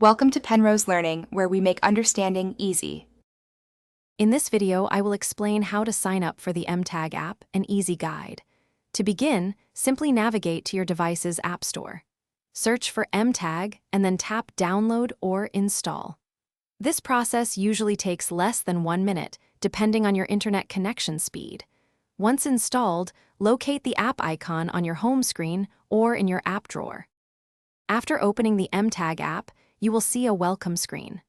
Welcome to Penrose Learning, where we make understanding easy. In this video, I will explain how to sign up for the mTag app, an easy guide. To begin, simply navigate to your device's App Store. Search for mTag and then tap Download or Install. This process usually takes less than 1 minute, depending on your internet connection speed. Once installed, locate the app icon on your home screen or in your app drawer. After opening the mTag app, you will see a welcome screen.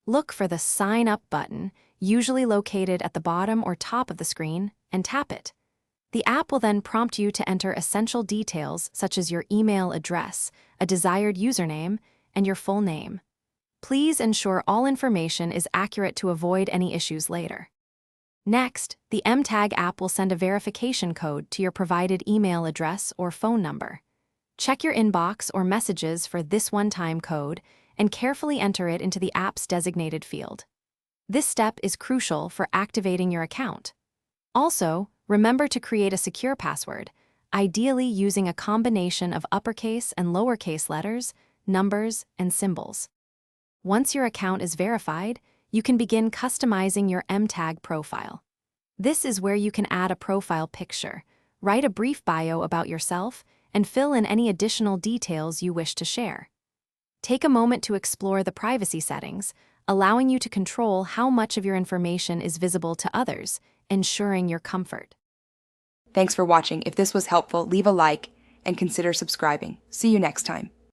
Look for the Sign Up button, usually located at the bottom or top of the screen, and tap it. The app will then prompt you to enter essential details such as your email address, a desired username, and your full name. Please ensure all information is accurate to avoid any issues later. Next, the mTag app will send a verification code to your provided email address or phone number. Check your inbox or messages for this one-time code and carefully enter it into the app's designated field. This step is crucial for activating your account. Also, remember to create a secure password, ideally using a combination of uppercase and lowercase letters, numbers, and symbols. Once your account is verified, you can begin customizing your mTag profile. This is where you can add a profile picture, write a brief bio about yourself, and fill in any additional details you wish to share. Take a moment to explore the privacy settings, allowing you to control how much of your information is visible to others, ensuring your comfort. Thanks for watching. If this was helpful, leave a like and consider subscribing. See you next time.